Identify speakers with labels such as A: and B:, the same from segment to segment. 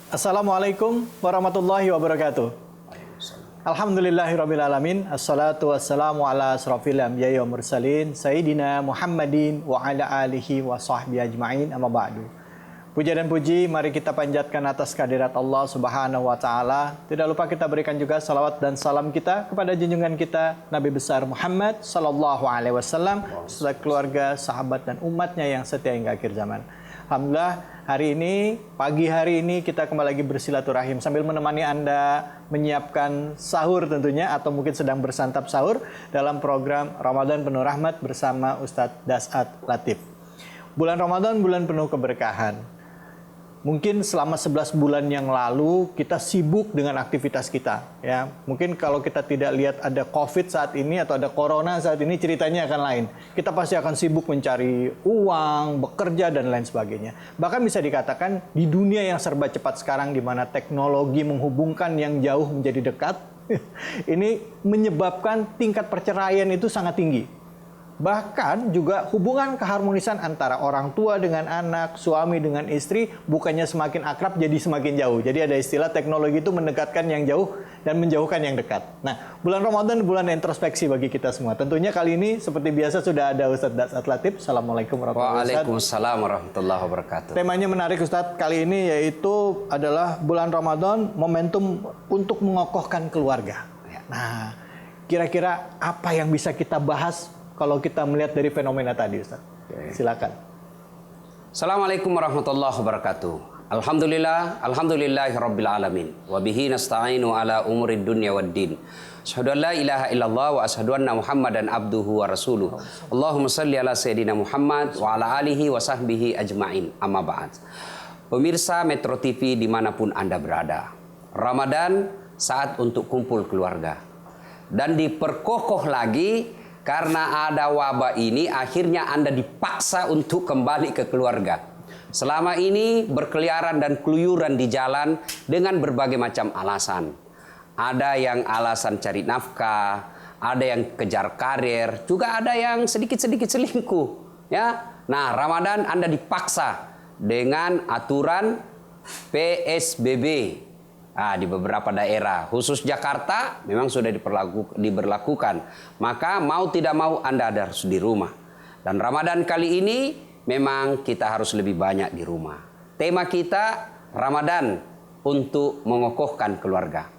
A: Assalamualaikum warahmatullahi wabarakatuh. Alhamdulillahirrabbilalamin. Assalatu wassalamu ala asrafil anbiya'i wa mursalin Sayyidina Muhammadin wa ala alihi wa sahbihi ajma'in, amma ba'du. Puja dan puji mari kita panjatkan atas kehadirat Allah Subhanahu wa taala. Tidak lupa kita berikan juga salawat dan salam kita kepada junjungan kita Nabi besar Muhammad sallallahu alaihi wasallam serta keluarga, sahabat dan umatnya yang setia hingga akhir zaman. Alhamdulillah, hari ini, pagi hari ini kita kembali lagi bersilaturahim sambil menemani Anda menyiapkan sahur tentunya, atau mungkin sedang bersantap sahur dalam program Ramadan Penuh Rahmat bersama Ustadz Das'at Latif. Bulan Ramadan, bulan penuh keberkahan. Mungkin selama 11 bulan yang lalu kita sibuk dengan aktivitas kita, ya. Mungkin kalau kita tidak lihat ada COVID saat ini atau ada Corona saat ini, ceritanya akan lain. Kita pasti akan sibuk mencari uang, bekerja dan lain sebagainya. Bahkan bisa dikatakan di dunia yang serba cepat sekarang, di mana teknologi menghubungkan yang jauh menjadi dekat, ini menyebabkan tingkat perceraian itu sangat tinggi. Bahkan juga hubungan keharmonisan antara orang tua dengan anak, suami dengan istri, bukannya semakin akrab jadi semakin jauh. Jadi ada istilah teknologi itu mendekatkan yang jauh dan menjauhkan yang dekat. Nah, bulan Ramadan bulan introspeksi bagi kita semua. Tentunya kali ini seperti biasa sudah ada Ustadz Das'at Latif. Assalamualaikum warahmatullahi wabarakatuh.
B: Waalaikumsalam warahmatullahi wabarakatuh.
A: Temanya menarik Ustadz kali ini, yaitu adalah bulan Ramadan, momentum untuk mengokohkan keluarga. Nah, kira-kira apa yang bisa kita bahas kalau kita melihat dari fenomena tadi, Ustaz? Silakan.
B: Assalamualaikum warahmatullahi wabarakatuh. Alhamdulillahirabbil alamin. Wa bihi nasta'inu ala umurid dunya waddin. Asyhadu an la ilaha illallah wa asyhadu anna Muhammadan abduhu wa rasuluh. Allahumma shalli ala sayyidina Muhammad wa ala alihi wa sahbihi ajma'in. Amma ba'd. Pemirsa Metro TV dimanapun Anda berada, Ramadan saat untuk kumpul keluarga. Dan diperkokoh lagi karena ada wabah ini, akhirnya Anda dipaksa untuk kembali ke keluarga. Selama ini berkeliaran dan keluyuran di jalan dengan berbagai macam alasan. Ada yang alasan cari nafkah, ada yang kejar karir, juga ada yang sedikit-sedikit selingkuh. Ya, nah Ramadan Anda dipaksa dengan aturan PSBB. Di beberapa daerah, khusus Jakarta, memang sudah diberlakukan. Maka mau tidak mau Anda harus di rumah. Dan Ramadan kali ini memang kita harus lebih banyak di rumah. Tema kita Ramadan untuk mengokohkan keluarga.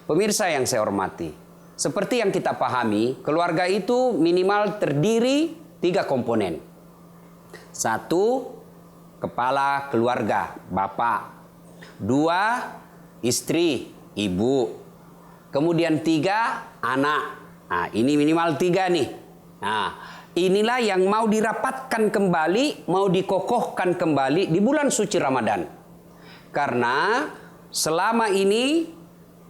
B: Pemirsa yang saya hormati, seperti yang kita pahami, keluarga itu minimal terdiri 3 komponen. 1, kepala keluarga, bapak. 2, istri, ibu. Kemudian 3, anak. Nah, ini minimal 3 nih. Nah, inilah yang mau dirapatkan kembali, mau dikokohkan kembali di bulan suci Ramadan. Karena selama ini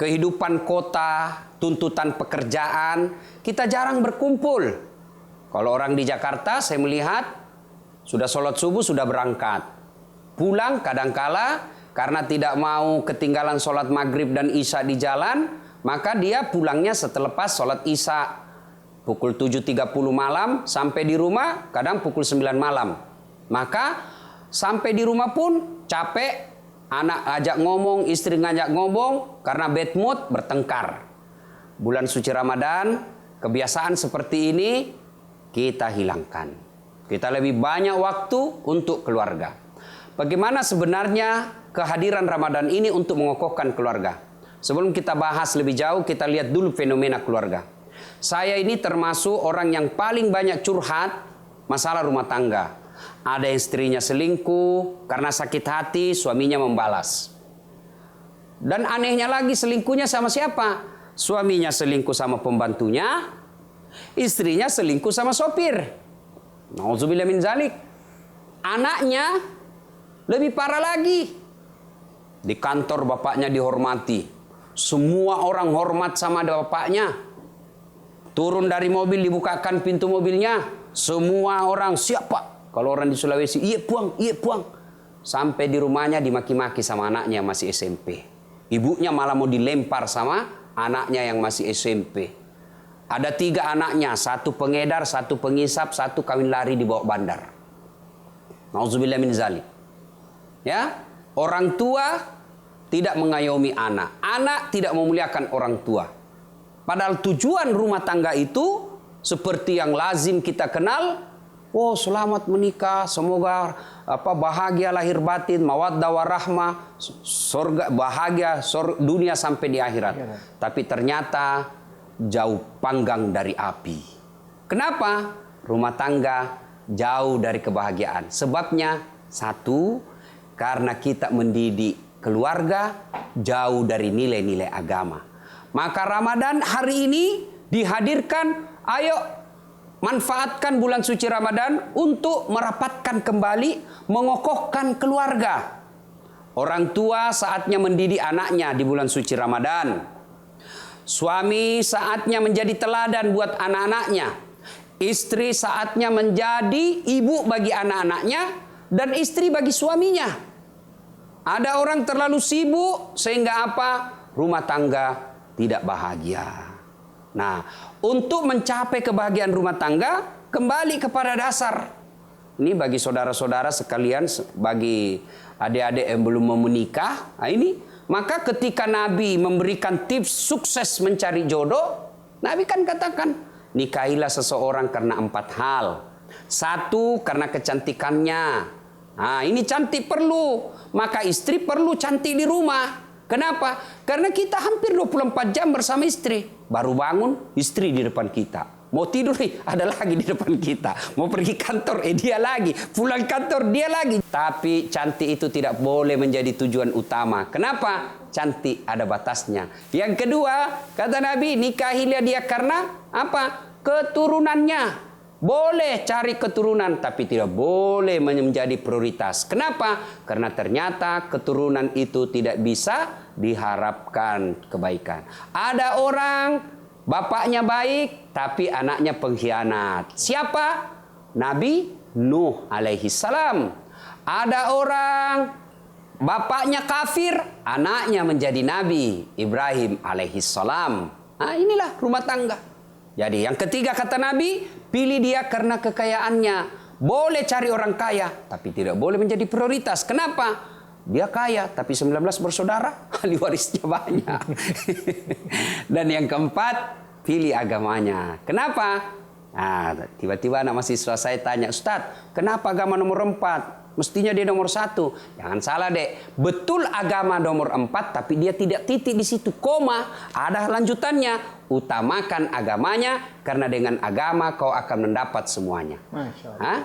B: kehidupan kota, tuntutan pekerjaan, kita jarang berkumpul. Kalau orang di Jakarta saya melihat sudah sholat subuh sudah berangkat. Pulang kadangkala karena tidak mau ketinggalan sholat maghrib dan isya di jalan, maka dia pulangnya setelah sholat isya. Pukul 7.30 malam, sampai di rumah kadang pukul 9 malam. Maka sampai di rumah pun capek, anak ajak ngomong, istri ngajak ngomong, karena bad mood bertengkar. Bulan suci Ramadan, kebiasaan seperti ini kita hilangkan. Kita lebih banyak waktu untuk keluarga. Bagaimana sebenarnya kehadiran Ramadan ini untuk mengokohkan keluarga? Sebelum kita bahas lebih jauh, kita lihat dulu fenomena keluarga. Saya ini termasuk orang yang paling banyak curhat masalah rumah tangga. Ada yang istrinya selingkuh, karena sakit hati suaminya membalas. Dan anehnya lagi, selingkuhnya sama siapa? Suaminya selingkuh sama pembantunya, istrinya selingkuh sama sopir. Nauzubillah min zalik. Anaknya lebih parah lagi. Di kantor bapaknya dihormati. Semua orang hormat sama bapaknya. Turun dari mobil, dibukakan pintu mobilnya. Semua orang, siapa? Kalau orang di Sulawesi, iya puang, iya puang. Sampai di rumahnya dimaki-maki sama anaknya masih SMP. Ibunya malah mau dilempar sama anaknya yang masih SMP. Ada 3 anaknya, 1 pengedar, 1 pengisap, 1 kawin lari di bawah bandar. Nauzubillah min zalik. Ya, orang tua tidak mengayomi anak. Anak tidak memuliakan orang tua. Padahal tujuan rumah tangga itu seperti yang lazim kita kenal. Oh, selamat menikah, semoga bahagia lahir batin, mawaddah warahmah, surga bahagia dunia sampai di akhirat. Tapi ternyata jauh panggang dari api. Kenapa? Rumah tangga jauh dari kebahagiaan. Sebabnya satu, karena kita mendidik keluarga jauh dari nilai-nilai agama. Maka Ramadan hari ini dihadirkan, ayo manfaatkan bulan suci Ramadan untuk merapatkan kembali, mengokohkan keluarga. Orang tua saatnya mendidik anaknya di bulan suci Ramadan. Suami saatnya menjadi teladan buat anak-anaknya. Istri saatnya menjadi ibu bagi anak-anaknya dan istri bagi suaminya. Ada orang terlalu sibuk sehingga apa? Rumah tangga tidak bahagia. Nah, untuk mencapai kebahagiaan rumah tangga, kembali kepada dasar. Ini bagi saudara-saudara sekalian, bagi adik-adik yang belum mau menikah, nah ini. Maka ketika Nabi memberikan tips sukses mencari jodoh, Nabi kan katakan, nikahilah seseorang karena 4 hal. 1, karena kecantikannya. Nah, ini cantik perlu. Maka istri perlu cantik di rumah. Kenapa? Karena kita hampir 24 jam bersama istri. Baru bangun, istri di depan kita. Mau tidur nih, ada lagi di depan kita. Mau pergi kantor, dia lagi. Pulang kantor, dia lagi. Tapi cantik itu tidak boleh menjadi tujuan utama. Kenapa? Cantik ada batasnya. Yang kedua, kata Nabi, nikahilah dia karena apa? Keturunannya. Boleh cari keturunan, tapi tidak boleh menjadi prioritas. Kenapa? Karena ternyata keturunan itu tidak bisa diharapkan kebaikan. Ada orang bapaknya baik, tapi anaknya pengkhianat. Siapa? Nabi Nuh alaihi salam. Ada orang bapaknya kafir, anaknya menjadi Nabi Ibrahim alaihi salam. Nah, inilah rumah tangga. Jadi yang ketiga kata Nabi, pilih dia karena kekayaannya. Boleh cari orang kaya, tapi tidak boleh menjadi prioritas. Kenapa? Dia kaya, tapi 19 bersaudara, ahli warisnya banyak. Dan yang keempat, pilih agamanya. Kenapa? Nah, tiba-tiba anak mahasiswa saya tanya, Ustadz, kenapa agama nomor 4? Mestinya dia nomor 1. Jangan salah dek. Betul agama nomor 4, tapi dia tidak titik di situ. Koma. Ada lanjutannya. Utamakan agamanya, karena dengan agama kau akan mendapat semuanya.
A: Masya Allah.
B: Hah?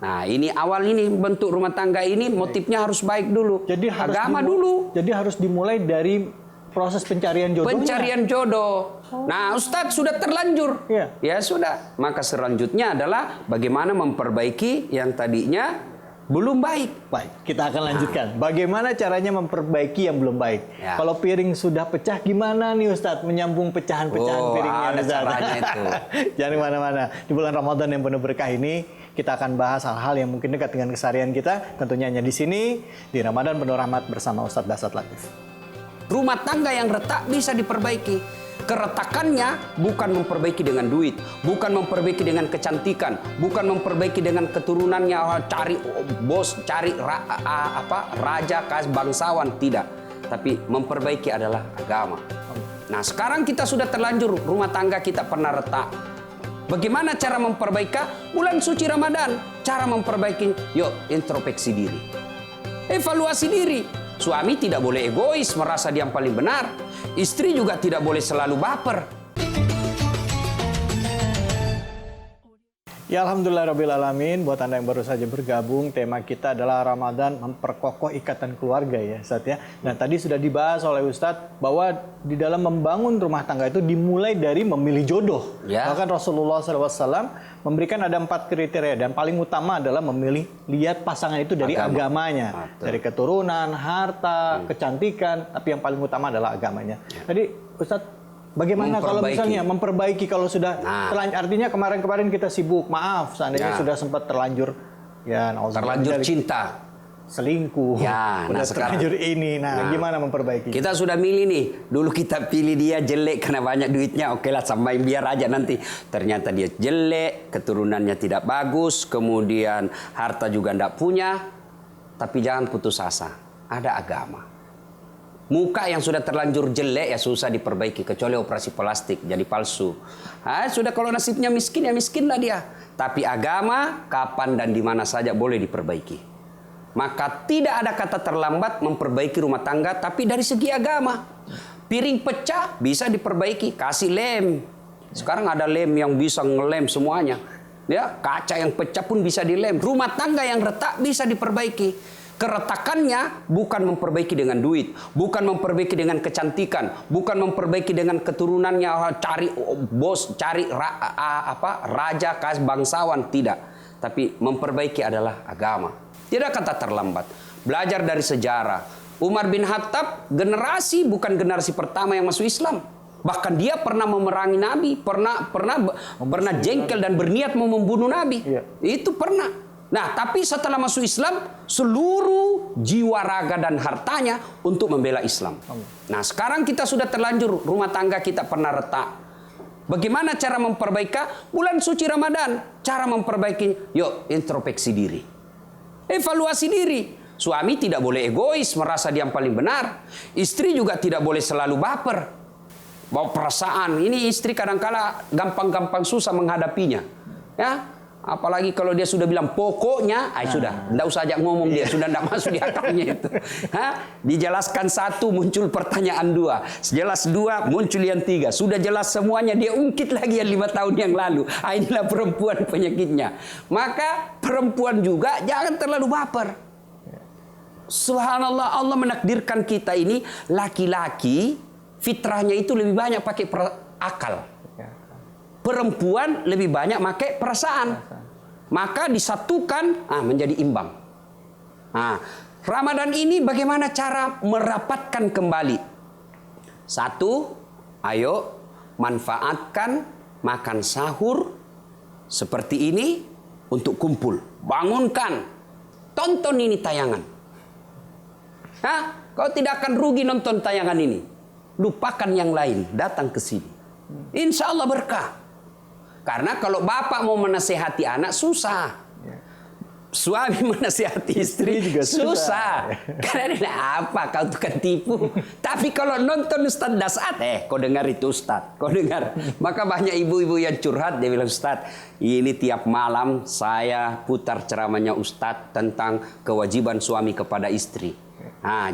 B: Nah, ini awal ini bentuk rumah tangga ini motifnya harus baik dulu.
A: Jadi harus
B: agama dulu.
A: Jadi harus dimulai dari proses pencarian jodohnya.
B: Pencarian jodoh. Nah, Ustadz sudah terlanjur.
A: Iya.
B: Ya sudah. Maka selanjutnya adalah bagaimana memperbaiki yang tadinya belum baik.
A: Baik, kita akan lanjutkan. Bagaimana caranya memperbaiki yang belum baik?
B: Ya.
A: Kalau piring sudah pecah, gimana nih Ustadz menyambung pecahan-pecahan piringnya?
B: Ada caranya itu.
A: Jangan kemana-mana. Di bulan Ramadan yang penuh berkah ini, kita akan bahas hal-hal yang mungkin dekat dengan keseharian kita. Tentunya hanya di sini, di Ramadan penuh rahmat bersama Ustadz Dasat Latif.
B: Rumah tangga yang retak bisa diperbaiki. Keretakannya bukan memperbaiki dengan duit, bukan memperbaiki dengan kecantikan, bukan memperbaiki dengan keturunannya, cari bos, cari raja, bangsawan, tidak. Tapi memperbaiki adalah agama. Nah, sekarang kita sudah terlanjur rumah tangga kita pernah retak. Bagaimana cara memperbaiki? Bulan suci Ramadan. Cara memperbaiki, yuk introspeksi diri. Evaluasi diri. Suami tidak boleh egois, merasa dia yang paling benar. Istri juga tidak boleh selalu baper.
A: Ya alhamdulillahirrabbilalamin. Buat Anda yang baru saja bergabung, tema kita adalah Ramadan memperkokoh ikatan keluarga ya Ustadz ya. Nah tadi sudah dibahas oleh Ustadz bahwa di dalam membangun rumah tangga itu dimulai dari memilih jodoh.
B: Ya.
A: Bahkan Rasulullah SAW memberikan ada 4 kriteria dan paling utama adalah memilih, lihat pasangan itu dari agamanya.
B: Betul.
A: Dari keturunan, harta, kecantikan, tapi yang paling utama adalah agamanya. Tadi Ustadz, bagaimana kalau misalnya memperbaiki kalau sudah terlanjur, artinya kemarin-kemarin kita sibuk, maaf seandainya sudah sempat terlanjur ya
B: terlanjur cinta,
A: selingkuh,
B: ya,
A: udah terlanjur ini, gimana memperbaiki?
B: Kita sudah milih nih, dulu kita pilih dia jelek karena banyak duitnya, oke lah sampai biar aja nanti. Ternyata dia jelek, keturunannya tidak bagus, kemudian harta juga tidak punya, tapi jangan putus asa, ada agama. Muka yang sudah terlanjur jelek ya susah diperbaiki, kecuali operasi plastik jadi palsu. Sudah kalau nasibnya miskin ya miskinlah dia. Tapi agama kapan dan di mana saja boleh diperbaiki. Maka tidak ada kata terlambat memperbaiki rumah tangga, tapi dari segi agama. Piring pecah bisa diperbaiki, kasih lem. Sekarang ada lem yang bisa ngelem semuanya. Ya, kaca yang pecah pun bisa dilem. Rumah tangga yang retak bisa diperbaiki. Keretakannya bukan memperbaiki dengan duit, bukan memperbaiki dengan kecantikan, bukan memperbaiki dengan keturunannya, cari bos, cari raja, bangsawan, tidak. Tapi memperbaiki adalah agama. Tidak kata terlambat. Belajar dari sejarah. Umar bin Khattab bukan generasi pertama yang masuk Islam. Bahkan dia pernah memerangi Nabi, pernah jengkel dan berniat mau membunuh Nabi. Iya. Itu pernah. Nah, tapi setelah masuk Islam, seluruh jiwa, raga, dan hartanya untuk membela Islam. Nah, sekarang kita sudah terlanjur, rumah tangga kita pernah retak. Bagaimana cara memperbaiki? Bulan suci Ramadan. Cara memperbaiki, yuk introspeksi diri. Evaluasi diri. Suami tidak boleh egois, merasa dia yang paling benar. Istri juga tidak boleh selalu baper. Bawa perasaan. Ini istri kadang-kala gampang-gampang susah menghadapinya. Ya. Apalagi kalau dia sudah bilang pokoknya, sudah, tidak usah ajak ngomong dia, sudah tidak masuk di akalnya itu. Dijelaskan satu, muncul pertanyaan dua. Jelas dua, muncul yang tiga. Sudah jelas semuanya, dia ungkit lagi yang 5 tahun yang lalu. Inilah perempuan penyakitnya. Maka perempuan juga jangan terlalu baper. Subhanallah, Allah menakdirkan kita ini laki-laki, fitrahnya itu lebih banyak pakai akal. Perempuan lebih banyak pakai perasaan. Maka disatukan menjadi imbang. Ramadan ini bagaimana cara merapatkan kembali? Satu, ayo manfaatkan makan sahur seperti ini untuk kumpul. Bangunkan. Tonton ini tayangan. Kau tidak akan rugi nonton tayangan ini. Lupakan yang lain, datang ke sini. Insya Allah berkah. Karena kalau bapak mau menasehati anak susah. Suami menasehati istri juga susah. Karena apa? Kau tukang tipu. Tapi kalau nonton Ustaz Dasat, kau dengar itu Ustaz. Kau dengar. Maka banyak ibu-ibu yang curhat. Dia bilang, Ustaz, ini tiap malam saya putar ceramahnya Ustaz tentang kewajiban suami kepada istri.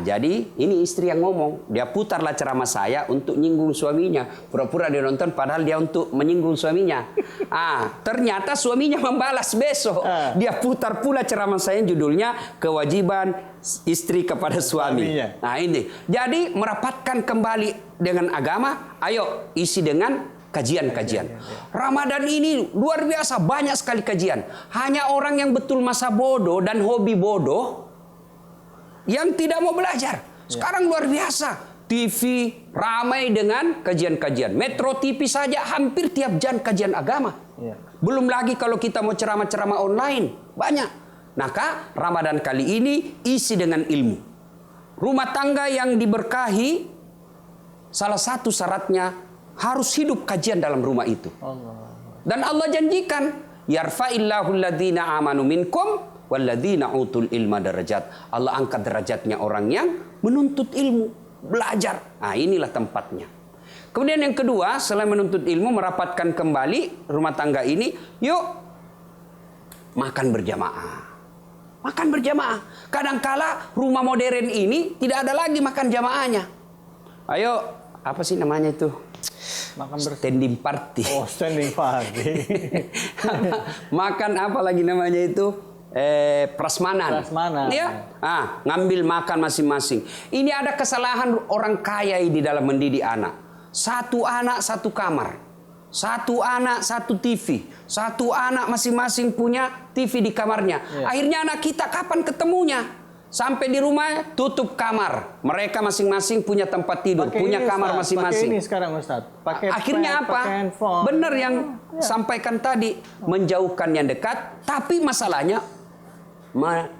B: Jadi ini istri yang ngomong. Dia putarlah ceramah saya untuk nyinggung suaminya. Pura-pura dia nonton padahal dia untuk menyinggung suaminya. Ternyata suaminya membalas besok. Dia putar pula ceramah saya judulnya kewajiban istri kepada suami. Ini. Jadi merapatkan kembali dengan agama. Ayo isi dengan kajian-kajian. Ramadan ini luar biasa, banyak sekali kajian. Hanya orang yang betul masa bodoh dan hobi bodoh yang tidak mau belajar. Sekarang luar biasa. TV ramai dengan kajian-kajian. Metro TV saja hampir tiap jam kajian agama. Belum lagi kalau kita mau ceramah-ceramah online. Banyak. Maka Ramadan kali ini isi dengan ilmu. Rumah tangga yang diberkahi, salah satu syaratnya harus hidup kajian dalam rumah itu. Dan Allah janjikan, yarfa'illahu alladhina amanu minkum walladzina utul ilma darajat. Allah angkat derajatnya orang yang menuntut ilmu, belajar. Inilah tempatnya. Kemudian yang kedua, selain menuntut ilmu, merapatkan kembali rumah tangga ini, yuk makan berjamaah. Makan berjamaah. Kadangkala rumah modern ini tidak ada lagi makan jamaahnya. Ayo, apa sih namanya itu? Standing party.
A: Standing party.
B: Makan apa lagi namanya itu? Prasmanan. Ya? Ngambil makan masing-masing. Ini ada kesalahan orang kaya di dalam mendidik anak. Satu anak, satu kamar. Satu anak, satu TV. Satu anak masing-masing punya TV di kamarnya. Akhirnya anak kita kapan ketemunya? Sampai di rumah tutup kamar. Mereka masing-masing punya tempat tidur, punya kamar masing-masing.
A: Pakai ini sekarang Ustaz.
B: Akhirnya apa? Benar yang sampaikan tadi, menjauhkan yang dekat, tapi masalahnya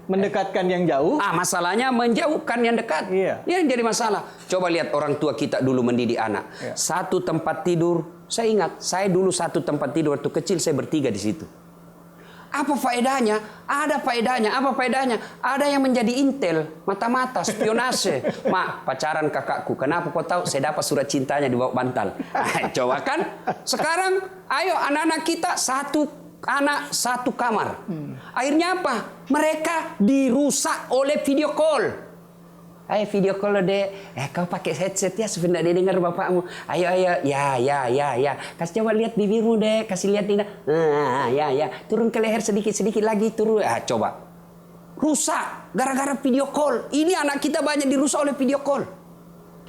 A: mendekatkan yang jauh.
B: Masalahnya menjauhkan yang dekat. Yang jadi masalah. Coba lihat orang tua kita dulu mendidik anak. Satu tempat tidur. Saya ingat, saya dulu satu tempat tidur waktu kecil saya bertiga di situ. Apa faedahnya? Ada faedahnya. Apa faedahnya? Ada yang menjadi intel, mata-mata, spionase. Mak, pacaran kakakku. Kenapa kau tahu? Saya dapat surat cintanya di bawah bantal. Coba kan? Sekarang, ayo anak-anak kita satu anak satu kamar. Akhirnya apa? Mereka dirusak oleh video call. Ayo video call dek, kau pakai headset ya sebentar dia dengar bapakmu. Ayo, ya. Kasih coba lihat bibirmu dek, kasih lihat Dina. Ya. Turun ke leher sedikit lagi turun. Coba. Rusak gara-gara video call. Ini anak kita banyak dirusak oleh video call.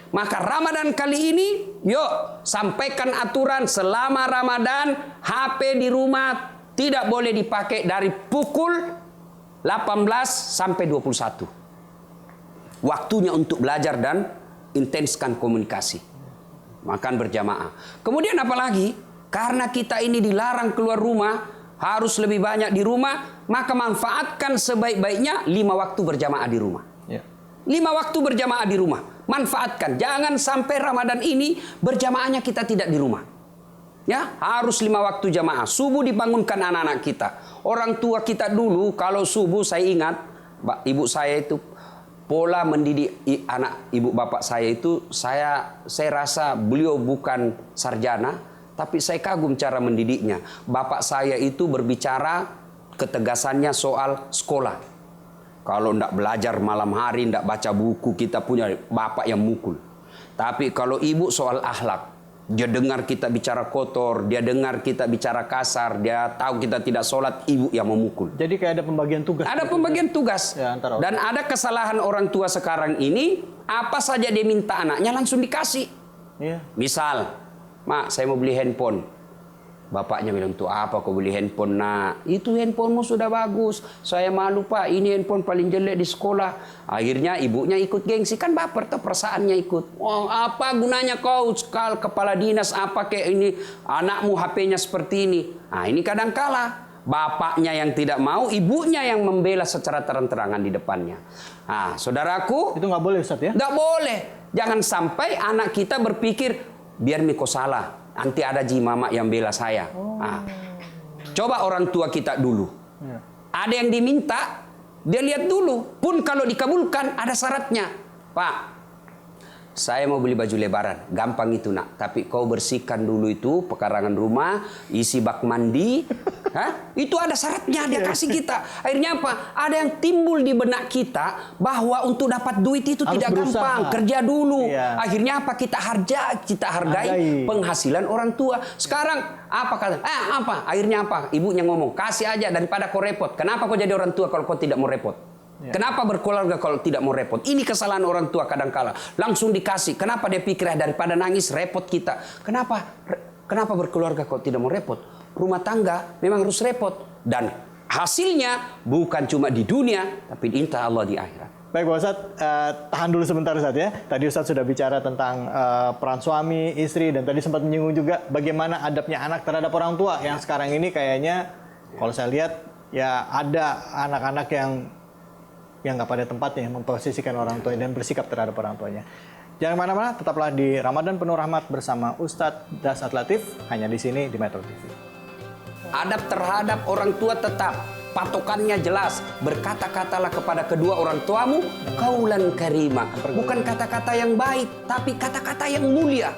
B: Maka Ramadan kali ini, yuk sampaikan aturan selama Ramadan HP di rumah tidak boleh dipakai dari pukul 18 sampai 21. Waktunya untuk belajar dan intenskan komunikasi. Makan berjamaah. Kemudian apalagi? Karena kita ini dilarang keluar rumah, harus lebih banyak di rumah, maka manfaatkan sebaik-baiknya 5 waktu berjamaah di rumah. 5 waktu berjamaah di rumah. Manfaatkan. Jangan sampai Ramadan ini berjamaahnya kita tidak di rumah. Ya, harus 5 waktu jamaah. Subuh dibangunkan anak-anak kita. Orang tua kita dulu kalau subuh saya ingat, ibu saya itu pola mendidik anak ibu bapak saya itu saya rasa beliau bukan sarjana, tapi saya kagum cara mendidiknya. Bapak saya itu berbicara ketegasannya soal sekolah. Kalau ndak belajar malam hari, ndak baca buku, kita punya bapak yang mukul. Tapi kalau ibu soal akhlak, dia dengar kita bicara kotor, dia dengar kita bicara kasar, dia tahu kita tidak sholat, ibu yang memukul.
A: Jadi kayak ada pembagian tugas.
B: Ada pembagian tugas.
A: Ya,
B: dan ada kesalahan orang tua sekarang ini, apa saja dia minta anaknya langsung dikasih.
A: Iya.
B: Misal, mak saya mau beli handphone. Bapaknya bilang, tuh apa kau beli handphone nak? Itu handphonemu sudah bagus. Saya malu pak, ini handphone paling jelek di sekolah. Akhirnya ibunya ikut gengsi, kan baper tuh perasaannya ikut. Oh, apa gunanya kau kepala dinas apa kayak ini, anakmu HP-nya seperti ini. Nah ini kadang kala bapaknya yang tidak mau, ibunya yang membela secara terang-terangan di depannya. Nah saudaraku,
A: itu nggak boleh Ustaz ya?
B: Nggak boleh. Jangan sampai anak kita berpikir biar Miko salah. Nanti ada mama yang bela saya. Nah, coba orang tua kita dulu. Ada yang diminta, dia lihat dulu. Pun kalau dikabulkan, ada syaratnya. Pak, saya mau beli baju lebaran. Gampang itu nak. Tapi kau bersihkan dulu itu pekarangan rumah, isi bak mandi. Itu ada syaratnya dia kasih kita. Akhirnya apa? Ada yang timbul di benak kita bahwa untuk dapat duit itu
A: harus
B: tidak
A: berusaha.
B: gampang. Kerja dulu.
A: Iya.
B: Akhirnya apa? Kita hargai penghasilan orang tua. Sekarang apa kata? Apa? Akhirnya apa? Ibunya ngomong, kasih aja daripada kau repot. Kenapa kau jadi orang tua kalau kau tidak mau repot? Ya. Kenapa berkeluarga kalau tidak mau repot? Ini kesalahan orang tua kadang-kala. Langsung dikasih. Kenapa dia pikir daripada nangis repot kita? Kenapa berkeluarga kalau tidak mau repot? Rumah tangga memang harus repot. Dan hasilnya bukan cuma di dunia, tapi insya Allah di akhirat.
A: Baik Pak Ustadz, tahan dulu sebentar Ustadz ya. Tadi Ustadz sudah bicara tentang peran suami, istri, dan tadi sempat menyinggung juga bagaimana adabnya anak terhadap orang tua. Yang sekarang ini kayaknya, kalau saya lihat, ya ada anak-anak yang nggak pada tempatnya memposisikan orang tua dan bersikap terhadap orang tuanya. Jangan mana-mana, tetaplah di Ramadan Penuh Rahmat bersama Ustadz Dasat Latif, hanya di sini di Metro TV.
B: Adab terhadap orang tua tetap, patokannya jelas. Berkata-katalah kepada kedua orang tuamu qaulan karima. Bukan kata-kata yang baik, tapi kata-kata yang mulia.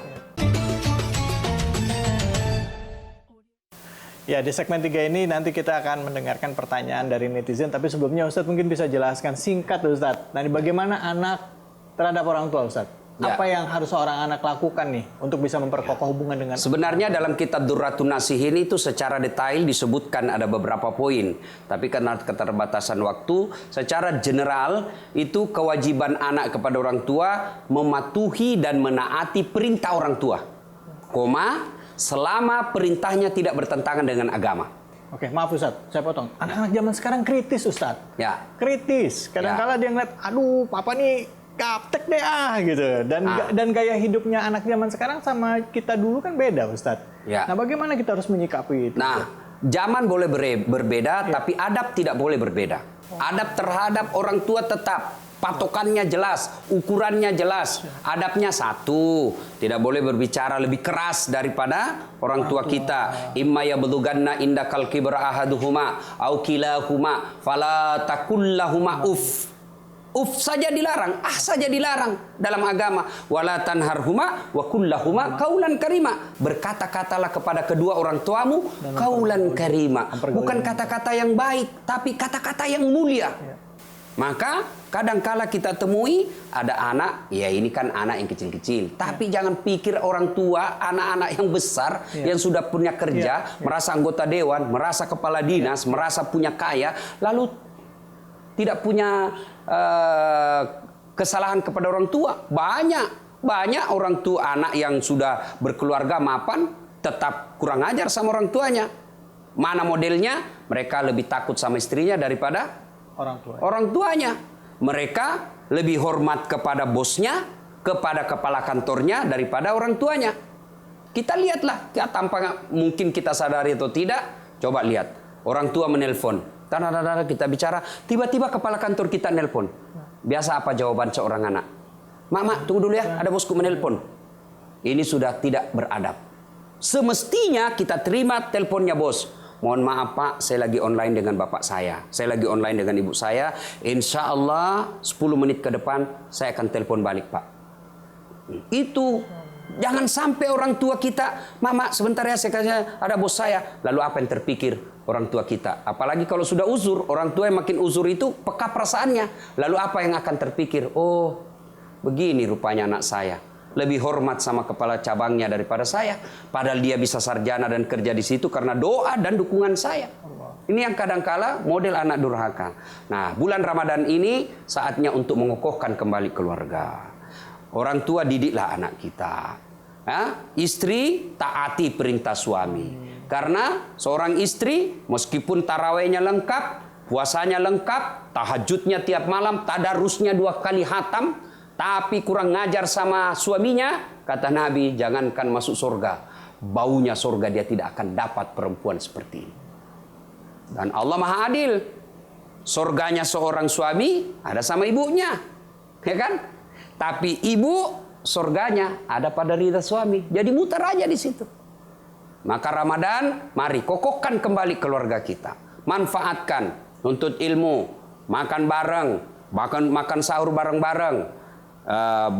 A: Ya, di segmen 3 ini nanti kita akan mendengarkan pertanyaan dari netizen. Tapi sebelumnya Ustadz mungkin bisa jelaskan singkat Ustadz. Nah, bagaimana anak terhadap orang tua Ustadz?
B: Ya.
A: Apa yang harus seorang anak lakukan nih untuk bisa memperkokoh hubungan dengan...
B: Sebenarnya dalam kitab Durratun Nasihin itu secara detail disebutkan ada beberapa poin. Tapi karena keterbatasan waktu, secara general itu kewajiban anak kepada orang tua mematuhi dan menaati perintah orang tua. Selama perintahnya tidak bertentangan dengan agama.
A: Oke, maaf Ustadz, saya potong. Anak-anak zaman sekarang kritis Ustadz.
B: Ya.
A: Kritis. Kadang-kala dia ngeliat, aduh papa nih gaptek deh gitu. Dan gaya hidupnya anak zaman sekarang sama kita dulu kan beda Ustadz.
B: Ya.
A: Nah bagaimana kita harus menyikapi itu?
B: Nah, zaman boleh berbeda, tapi adab tidak boleh berbeda. Adab terhadap orang tua tetap. Patokannya jelas, ukurannya jelas, adabnya satu. Tidak boleh berbicara lebih keras daripada orang tua kita. Imma yablughanna indakal kibra ahaduhuma au kilahuma fala taqul lahumā uff. Uff saja dilarang, saja dilarang dalam agama. Wala tanharhuma wa qul lahumā qaulan karima. Berkata-katalah kepada kedua orang tuamu qaulan karima. Bukan kata-kata yang baik, tapi kata-kata yang mulia. Maka kadangkala kita temui ada anak, ya ini kan anak yang kecil-kecil. Tapi jangan pikir orang tua, anak-anak yang besar yang sudah punya kerja, merasa anggota dewan, merasa kepala dinas, merasa punya kaya, lalu tidak punya kesalahan kepada orang tua. Banyak orang tua anak yang sudah berkeluarga mapan tetap kurang ajar sama orang tuanya. Mana modelnya? Mereka lebih takut sama istrinya daripada orang tuanya. Mereka lebih hormat kepada bosnya, kepada kepala kantornya daripada orang tuanya. Kita lihatlah, ya, tanpa mungkin kita sadari atau tidak. Coba lihat, orang tua menelpon, kita bicara, tiba-tiba kepala kantor kita nelpon. Biasa apa jawaban seorang anak? Mak, tunggu dulu ya, ada bosku menelpon. Ini sudah tidak beradab. Semestinya kita terima teleponnya bos. Mohon maaf Pak, saya lagi online dengan bapak saya. Saya lagi online dengan ibu saya. Insya Allah 10 menit ke depan saya akan telepon balik Pak. Itu jangan sampai orang tua kita, Mama sebentar ya, saya kasih ada bos saya. Lalu apa yang terpikir orang tua kita? Apalagi kalau sudah uzur, orang tua yang makin uzur itu peka perasaannya. Lalu apa yang akan terpikir? Oh, begini rupanya anak saya. Lebih hormat sama kepala cabangnya daripada saya. Padahal dia bisa sarjana dan kerja di situ karena doa dan dukungan saya. Ini yang kadangkala model anak durhaka. Nah, bulan Ramadan ini saatnya untuk mengokohkan kembali keluarga. Orang tua didiklah anak kita. Istri taati perintah suami. Karena seorang istri meskipun tarawehnya lengkap, puasanya lengkap, tahajudnya tiap malam, tadarusnya 2 kali hatam, tapi kurang ngajar sama suaminya, kata Nabi, jangankan masuk surga, baunya surga dia tidak akan dapat perempuan seperti ini. Dan Allah Maha Adil. Surganya seorang suami ada sama ibunya, ya kan? Tapi ibu surganya ada pada ridha suami. Jadi muter aja di situ. Maka Ramadan, mari kokohkan kembali keluarga kita. Manfaatkan, nuntut ilmu, makan bareng, makan sahur bareng-bareng.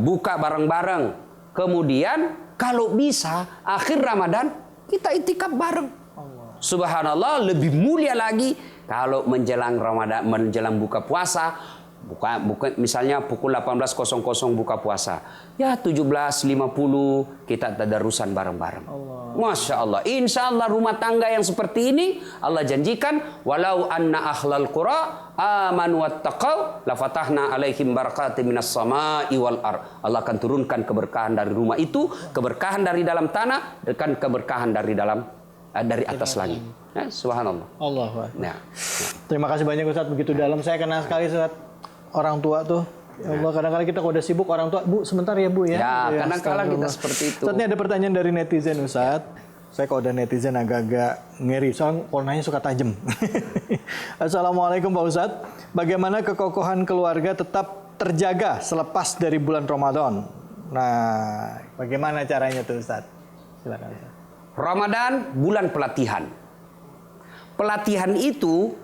B: Buka bareng-bareng. Kemudian kalau bisa akhir Ramadan kita itikaf bareng. Subhanallah, lebih mulia lagi kalau menjelang Ramadan, menjelang buka puasa. Buka misalnya pukul 18.00 buka puasa. Ya 17.50 kita tadarusan bareng-bareng. Masya Allah. Insya Allah rumah tangga yang seperti ini Allah janjikan, walau anna ahlal qura amanu wattaqau lafatahna alaihim barakatim minas sama'i wal ar. Allah akan turunkan keberkahan dari rumah itu, keberkahan dari dalam tanah, dan keberkahan dari atas langit. Ya, subhanallah.
A: Allahu Akbar.
B: Ya.
A: Terima kasih banyak Ustaz, begitu dalam. Saya kenal sekali Ustaz orang tua tuh. Ya Allah, kadang-kadang kita kalau udah sibuk orang tua, Bu sebentar ya Bu ya.
B: Ya, kadang-kadang kita seperti itu.
A: Ustaz, ini ada pertanyaan dari netizen Ustaz. Saya kalau ada netizen agak-agak ngeri, soalnya kalau nanya suka tajam. Assalamualaikum Pak Ustaz. Bagaimana kekokohan keluarga tetap terjaga selepas dari bulan Ramadan? Nah, bagaimana caranya tuh Ustaz? Silakan Ustaz.
B: Ramadan bulan pelatihan. Pelatihan itu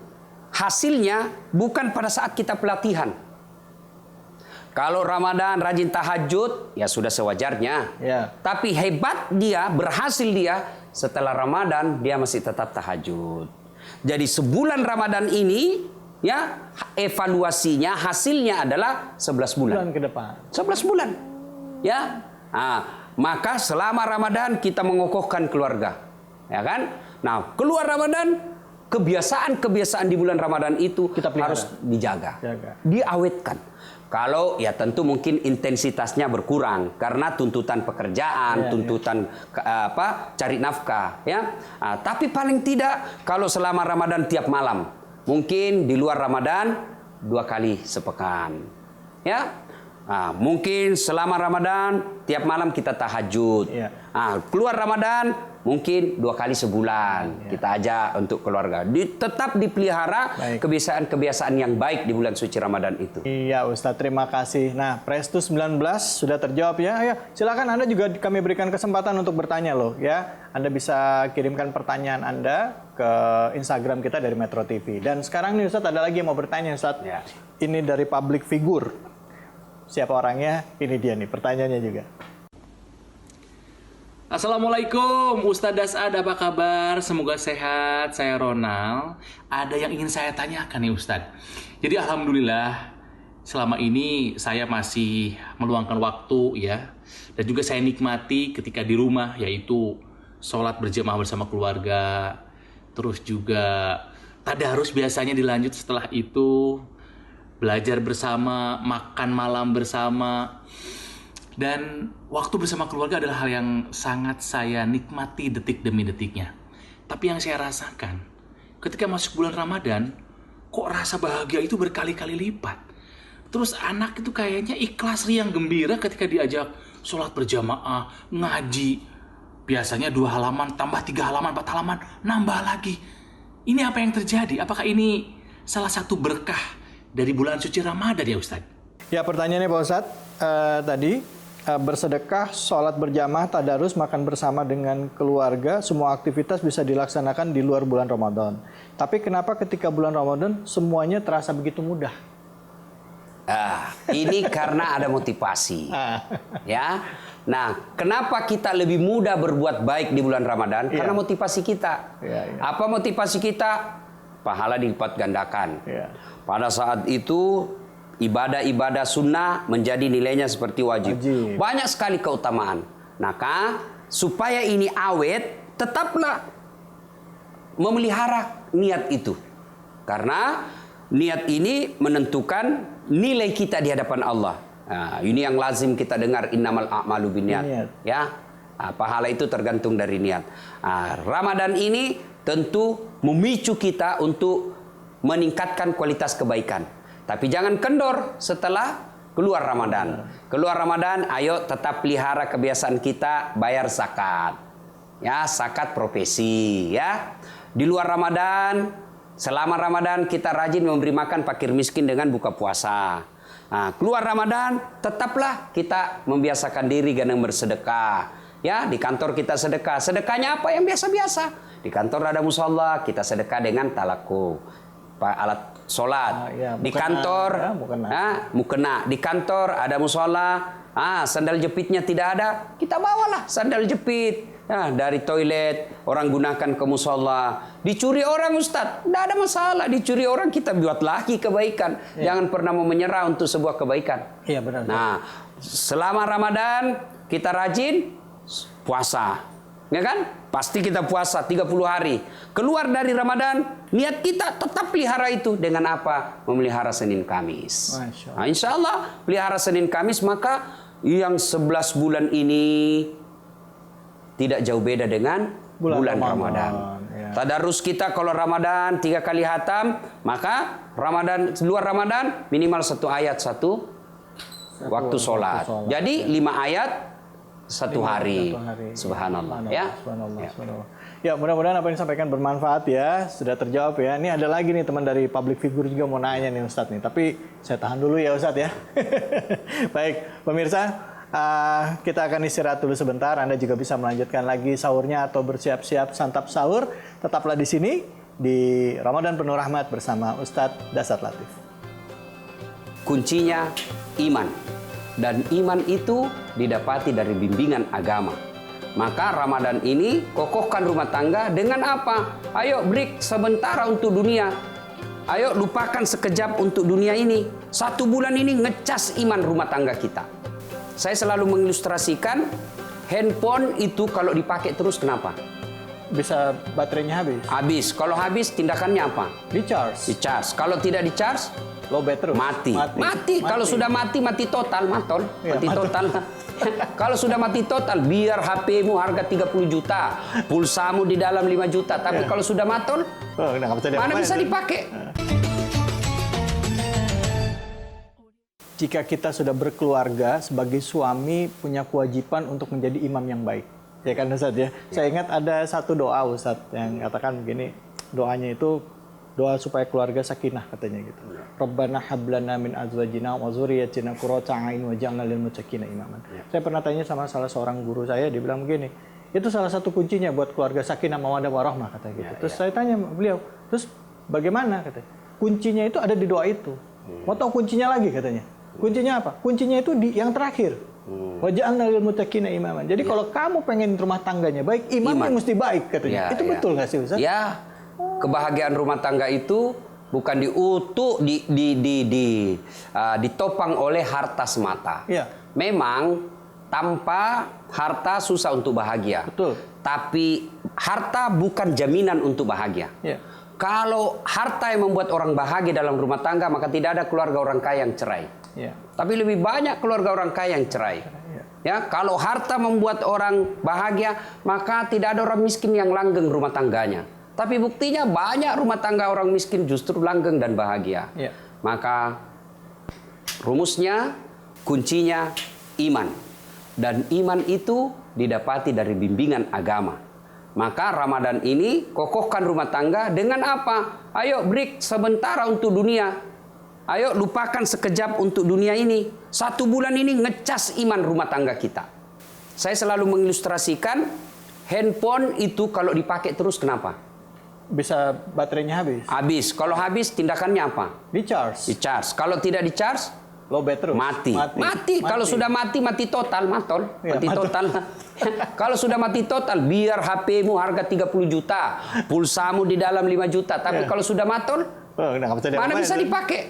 B: hasilnya bukan pada saat kita pelatihan. Kalau Ramadan rajin tahajud, ya sudah sewajarnya. Ya. Tapi hebat dia, berhasil dia, setelah Ramadan dia masih tetap tahajud. Jadi sebulan Ramadan ini, ya evaluasinya, hasilnya adalah 11 bulan.
A: Bulan ke depan.
B: 11 bulan. Ya. Maka selama Ramadan kita mengokohkan keluarga. Ya kan? Nah, keluar Ramadan, kebiasaan-kebiasaan di bulan Ramadan itu kita harus dijaga, diawetkan. Kalau ya tentu mungkin intensitasnya berkurang karena tuntutan pekerjaan, tuntutan cari nafkah, ya. Tapi paling tidak kalau selama Ramadan tiap malam, mungkin di luar Ramadan 2 kali sepekan, ya. Mungkin selama Ramadan tiap malam kita tahajud.
A: Iya.
B: Keluar Ramadan mungkin 2 kali sebulan kita ajak untuk keluarga. Tetap dipelihara kebiasaan-kebiasaan yang baik di bulan suci Ramadan itu.
A: Iya Ustadz, terima kasih. Nah, Prestus 19 sudah terjawab ya. Ayo, silakan Anda juga kami berikan kesempatan untuk bertanya loh ya. Anda bisa kirimkan pertanyaan Anda ke Instagram kita dari Metro TV. Dan sekarang nih Ustadz, ada lagi yang mau bertanya Ustadz.
B: Ya.
A: Ini dari public figure. Siapa orangnya? Ini dia nih pertanyaannya juga.
C: Assalamualaikum Ustadz Dasad, apa kabar? Semoga sehat, saya Ronald. Ada yang ingin saya tanyakan nih Ustadz. Jadi alhamdulillah selama ini saya masih meluangkan waktu ya. Dan juga saya nikmati ketika di rumah, yaitu sholat berjamaah bersama keluarga. Terus juga tadarus biasanya dilanjut setelah itu. Belajar bersama, makan malam bersama. Dan waktu bersama keluarga adalah hal yang sangat saya nikmati detik demi detiknya. Tapi yang saya rasakan, ketika masuk bulan Ramadan, kok rasa bahagia itu berkali-kali lipat. Terus anak itu kayaknya ikhlas, riang, gembira ketika diajak sholat berjamaah, ngaji. Biasanya 2 halaman, tambah 3 halaman, 4 halaman, nambah lagi. Ini apa yang terjadi? Apakah ini salah satu berkah dari bulan suci Ramadan ya Ustadz?
A: Ya, pertanyaannya Pak Ustadz tadi, bersedekah, sholat berjamaah, tadarus, makan bersama dengan keluarga, semua aktivitas bisa dilaksanakan di luar bulan Ramadan. Tapi kenapa ketika bulan Ramadan semuanya terasa begitu mudah?
B: Ini karena ada motivasi. Ya. Nah, kenapa kita lebih mudah berbuat baik di bulan Ramadan?
A: Iya.
B: Karena motivasi kita.
A: Iya.
B: Apa motivasi kita? Pahala dilipat gandakan.
A: Iya.
B: Pada saat itu ibadah-ibadah sunnah menjadi nilainya seperti wajib. Banyak sekali keutamaan. Maka supaya ini awet, tetaplah memelihara niat itu. Karena niat ini menentukan nilai kita di hadapan Allah. Nah, ini yang lazim kita dengar, innamal a'malu binniyat. Ya. Pahala itu tergantung dari niat. Ramadan ini tentu memicu kita untuk meningkatkan kualitas kebaikan. Tapi jangan kendor setelah keluar Ramadan. Keluar Ramadan, ayo tetap pelihara kebiasaan kita bayar zakat. Ya, zakat profesi ya. Di luar Ramadan, selama Ramadan kita rajin memberi makan fakir miskin dengan buka puasa. Keluar Ramadan, tetaplah kita membiasakan diri dengan bersedekah. Ya, di kantor kita sedekah. Sedekahnya apa? Yang biasa-biasa. Di kantor ada musola, kita sedekah dengan talaku. Alat sholat. Di kantor mukena. Di kantor ada musola, sandal jepitnya tidak ada, kita bawalah sandal jepit. Dari toilet orang gunakan ke musola. Dicuri orang Ustadz, tidak ada masalah. Dicuri orang, kita buat lagi kebaikan. Jangan pernah mau menyerah untuk sebuah kebaikan.
A: Iya benar.
B: Nah, selama Ramadan kita rajin puasa, ya kan? Pasti kita puasa 30 hari. Keluar dari Ramadan, niat kita tetap pelihara itu dengan apa? Memelihara Senin Kamis. Insya Allah pelihara Senin Kamis, maka yang 11 bulan ini tidak jauh beda dengan bulan Ramadan.
A: Ya.
B: Tadarus kita kalau Ramadan 3 kali hatam, maka Ramadan luar Ramadan minimal 1 ayat satu waktu sholat. Jadi 5 ayat 1 hari. Subhanallah. Ya.
A: Subhanallah. Ya, mudah-mudahan apa yang disampaikan bermanfaat ya. Sudah terjawab ya. Ini ada lagi nih teman dari public figure juga mau nanya nih Ustadz nih. Tapi saya tahan dulu ya Ustadz ya. Baik, pemirsa, kita akan istirahat dulu sebentar. Anda juga bisa melanjutkan lagi sahurnya atau bersiap-siap santap sahur. Tetaplah di sini di Ramadan Penuh Rahmat bersama Ustadz Dasad Latif.
B: Kuncinya iman. Dan iman itu didapati dari bimbingan agama. Maka Ramadan ini kokohkan rumah tangga dengan apa? Ayo break sebentar untuk dunia. Ayo lupakan sekejap untuk dunia ini. 1 bulan ini ngecas iman rumah tangga kita. Saya selalu mengilustrasikan handphone itu kalau dipakai terus kenapa?
A: Bisa baterainya habis.
B: Habis. Kalau habis tindakannya apa?
A: Di-charge.
B: Di-charge. Kalau tidak di-charge,
A: lowbat terus.
B: Mati. Kalau sudah mati total,
A: Ya,
B: mati total. Kalau sudah mati total, biar HP-mu harga 30 juta, pulsamu di dalam 5 juta. Tapi kalau sudah matol, mana bisa dipakai?
A: jika kita sudah berkeluarga, sebagai suami punya kewajiban untuk menjadi imam yang baik. Ya kan Ustaz ya? Saya ingat ada satu doa Ustaz yang katakan begini, doanya itu doa supaya keluarga sakinah katanya gitu. Rabbana hablana min azwajina wa dzurriyyatina qurrata a'yun waj'alna lil muttaqina imaman. Saya pernah tanya sama salah seorang guru saya, dia bilang begini, itu salah satu kuncinya buat keluarga sakinah mawaddah warahmah katanya gitu. Terus saya tanya beliau, terus bagaimana katanya? Kuncinya itu ada di doa itu. Mau tahu kuncinya lagi katanya? Kuncinya apa? Kuncinya itu di yang terakhir. Waj'alna lil muttaqina imaman. Jadi kalau kamu pengen rumah tangganya baik, imamnya mesti baik katanya. Itu betul nggak sih Ustaz?
B: Ya, kebahagiaan rumah tangga itu bukan ditopang oleh harta semata.
A: Ya.
B: Memang tanpa harta susah untuk bahagia.
A: Betul.
B: Tapi harta bukan jaminan untuk bahagia.
A: Ya.
B: Kalau harta yang membuat orang bahagia dalam rumah tangga, maka tidak ada keluarga orang kaya yang cerai.
A: Ya.
B: Tapi lebih banyak keluarga orang kaya yang cerai. Ya, kalau harta membuat orang bahagia, maka tidak ada orang miskin yang langgeng rumah tangganya. Tapi buktinya banyak rumah tangga orang miskin justru langgeng dan bahagia.
A: Ya.
B: Maka rumusnya, kuncinya iman. Dan iman itu didapati dari bimbingan agama. Maka Ramadan ini kokohkan rumah tangga dengan apa? Ayo break sementara untuk dunia. Ayo lupakan sekejap untuk dunia ini. 1 bulan ini ngecas iman rumah tangga kita. Saya selalu mengilustrasikan handphone itu kalau dipakai terus kenapa?
A: Bisa baterainya habis.
B: Habis. Kalau habis tindakannya apa?
A: Di charge.
B: Di charge. Kalau tidak di charge,
A: Low bat terus.
B: Mati. Kalau sudah mati total, matol.
A: Ya,
B: Mati total. Kalau sudah mati total, biar HP-mu harga 30 juta, pulsamu di dalam 5 juta. Tapi kalau sudah matol, mana bisa dipakai?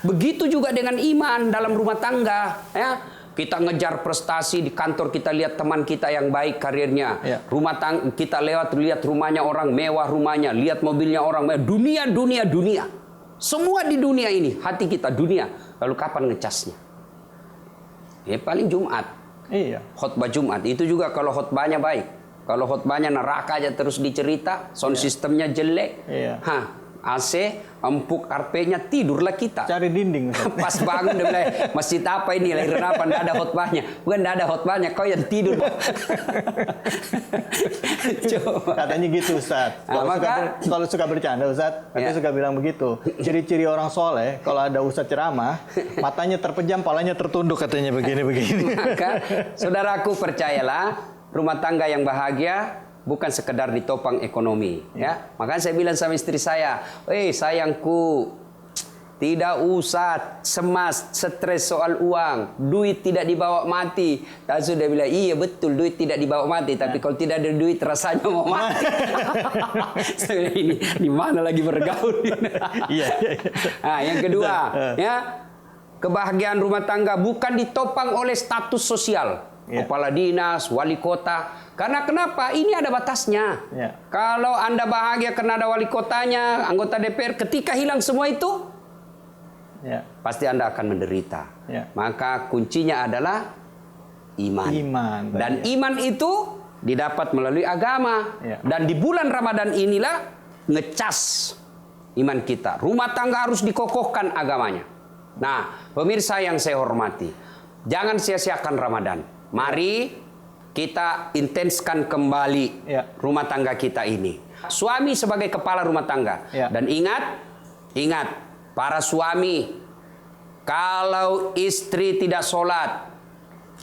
B: Begitu juga dengan iman dalam rumah tangga. Ya, kita ngejar prestasi di kantor, kita lihat teman kita yang baik karirnya.
A: Ya.
B: Rumah tangga kita lihat rumahnya orang mewah, rumahnya, lihat mobilnya orang mewah. Dunia. Semua di dunia ini, hati kita dunia. Lalu kapan ngecasnya? Ya paling Jumat.
A: Iya.
B: Khotbah Jumat itu juga kalau khotbahnya baik. Kalau khotbahnya neraka aja terus dicerita, sound sistemnya jelek.
A: Iya.
B: AC, empuk RP-nya, tidurlah kita.
A: Cari dinding.
B: Pas bangun dia bilang, masjid apa ini, lahiran apa, nggak ada khotbahnya. Bukan nggak ada khotbahnya, kau yang tidur.
A: Katanya gitu Ustaz. Kalau suka bercanda Ustaz, katanya suka bilang begitu. Ciri-ciri orang soleh, kalau ada Ustaz ceramah, matanya terpejam, palanya tertunduk katanya begini-begini.
B: Maka saudaraku percayalah, rumah tangga yang bahagia bukan sekedar ditopang ekonomi, ya. Makanya saya bilang sama istri saya, sayangku, tidak usah cemas, stres soal uang, duit tidak dibawa mati. Dan sudah bilang, iya betul, duit tidak dibawa mati, tapi kalau tidak ada duit rasanya mau mati. Saya ini di mana lagi bergaul?
A: Iya.
B: Nah, yang kedua, ya, kebahagiaan rumah tangga bukan ditopang oleh status sosial. Kepala dinas, wali kota. Karena kenapa? Ini ada batasnya. Kalau Anda bahagia karena ada wali kotanya, anggota DPR, ketika hilang semua itu, pasti Anda akan menderita. Maka kuncinya adalah iman. Dan iman itu didapat melalui agama. Dan di bulan Ramadan inilah ngecas iman kita. Rumah tangga harus dikokohkan agamanya. Nah, pemirsa yang saya hormati, jangan sia-siakan Ramadan. Mari kita intenskan kembali rumah tangga kita ini. Suami sebagai kepala rumah tangga. Dan ingat para suami, kalau istri tidak sholat,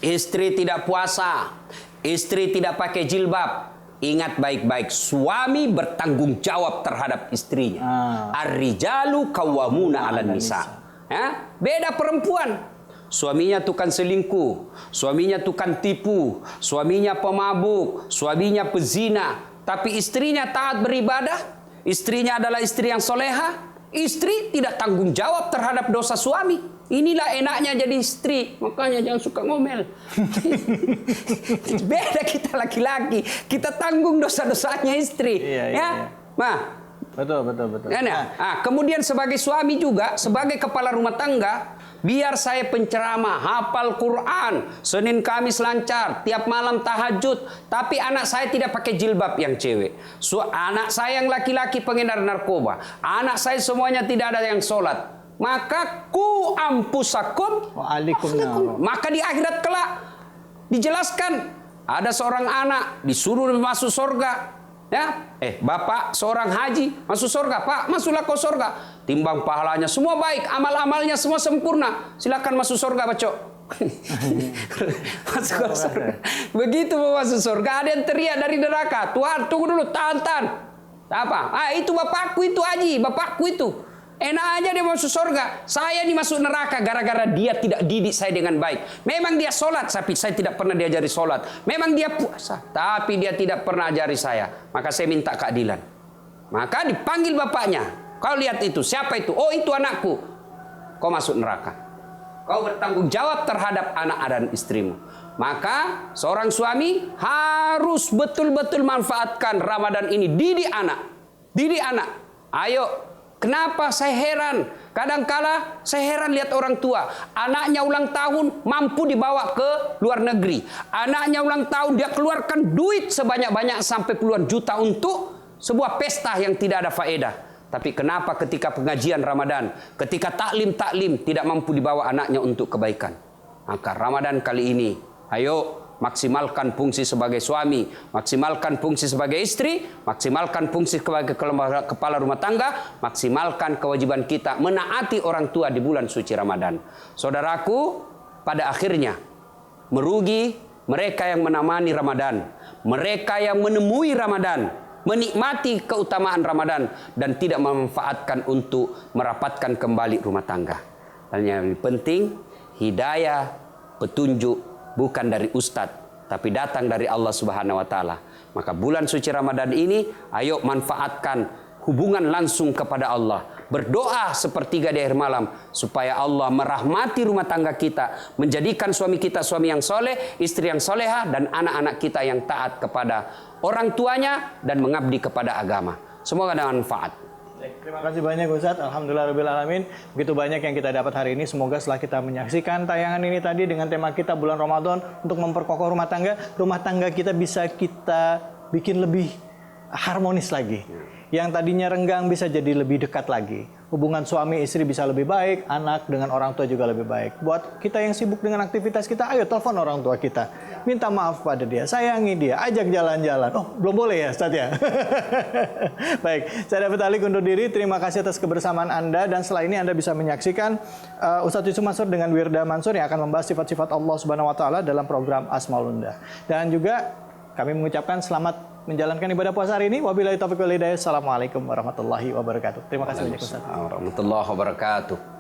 B: istri tidak puasa, istri tidak pakai jilbab, ingat baik-baik, suami bertanggung jawab terhadap istrinya. Ar-rijalu qawwamuna 'alan nisa. Ya? Beda perempuan. Suaminya tukang selingkuh, suaminya tukang tipu, suaminya pemabuk, suaminya pezina. Tapi istrinya taat beribadah, istrinya adalah istri yang soleha. Istri tidak tanggung jawab terhadap dosa suami. Inilah enaknya jadi istri. Makanya jangan suka ngomel. Beda kita laki-laki, kita tanggung dosa-dosanya istri. Nah,
A: betul.
B: Kemudian sebagai suami juga, sebagai kepala rumah tangga, biar saya penceramah, hafal Quran, Senin Kamis lancar, tiap malam tahajud, tapi anak saya tidak pakai jilbab yang cewek. Anak saya yang laki-laki pengedar narkoba, anak saya semuanya tidak ada yang sholat. maka ku ampusakum
A: Wa'alaikum naro.
B: maka di akhirat kelak dijelaskan ada seorang anak disuruh masuk surga. Ya, bapak seorang haji masuk surga, Pak, masuklah kau surga. Timbang pahalanya semua baik, amal-amalnya semua sempurna. Silakan masuk surga, Bacok. Masuk surga. Begitu mau masuk surga, ada yang teriak dari neraka, Tuhan tunggu dulu, tahan. Apa? Itu bapakku itu haji, bapakku itu. Enak aja dia masuk surga. Saya nih masuk neraka gara-gara dia tidak didik saya dengan baik. Memang dia sholat, tapi saya tidak pernah diajari sholat. Memang dia puasa, tapi dia tidak pernah ajari saya. Maka saya minta keadilan. Maka dipanggil bapaknya. Kau lihat itu, siapa itu? Oh, itu anakku. Kau masuk neraka. Kau bertanggung jawab terhadap anak dan istrimu. Maka seorang suami harus betul-betul manfaatkan Ramadan ini. Didik anak. Didik anak. Ayo. Kenapa saya heran? Kadangkala saya heran lihat orang tua. Anaknya ulang tahun mampu dibawa ke luar negeri. Anaknya ulang tahun dia keluarkan duit sebanyak-banyak sampai puluhan juta untuk sebuah pesta yang tidak ada faedah. Tapi kenapa ketika pengajian Ramadan, ketika taklim tidak mampu dibawa anaknya untuk kebaikan? Maka Ramadan kali ini, ayo maksimalkan fungsi sebagai suami, maksimalkan fungsi sebagai istri, maksimalkan fungsi sebagai kepala rumah tangga, maksimalkan kewajiban kita menaati orang tua di bulan suci Ramadan. Saudaraku, pada akhirnya merugi mereka yang menamani Ramadan, mereka yang menemui Ramadan, menikmati keutamaan Ramadan dan tidak memanfaatkan untuk merapatkan kembali rumah tangga. Dan yang lebih penting, hidayah, petunjuk bukan dari ustadz, tapi datang dari Allah Subhanahu wa taala. Maka bulan suci Ramadan ini, ayo manfaatkan hubungan langsung kepada Allah. Berdoa sepertiga di akhir malam supaya Allah merahmati rumah tangga kita, menjadikan suami kita suami yang soleh, istri yang soleha, dan anak-anak kita yang taat kepada orang tuanya dan mengabdi kepada agama. Semoga dengan manfaat.
A: Terima kasih banyak Ustadz. Alhamdulillahirrahmanirrahim. Begitu banyak yang kita dapat hari ini. Semoga setelah kita menyaksikan tayangan ini tadi dengan tema kita bulan Ramadan untuk memperkokoh rumah tangga kita bisa kita bikin lebih harmonis lagi. Yang tadinya renggang bisa jadi lebih dekat lagi. Hubungan suami istri bisa lebih baik, anak dengan orang tua juga lebih baik. Buat kita yang sibuk dengan aktivitas kita, ayo telepon orang tua kita. Minta maaf pada dia, sayangi dia, ajak jalan-jalan. Oh, belum boleh ya Ustaz ya? Baik, saya David Alik undur diri. Terima kasih atas kebersamaan Anda. Dan setelah ini Anda bisa menyaksikan Ustaz Yusuf Mansur dengan Wirda Mansur yang akan membahas sifat-sifat Allah Subhanahu Wa Taala dalam program Asmaul Husna. Dan juga kami mengucapkan selamat menjalankan ibadah puasa hari ini. Wabillahi taufiq wal hidayah. Assalamualaikum warahmatullahi wabarakatuh. Terima kasih banyak Ustaz.
B: Warahmatullahi wabarakatuh.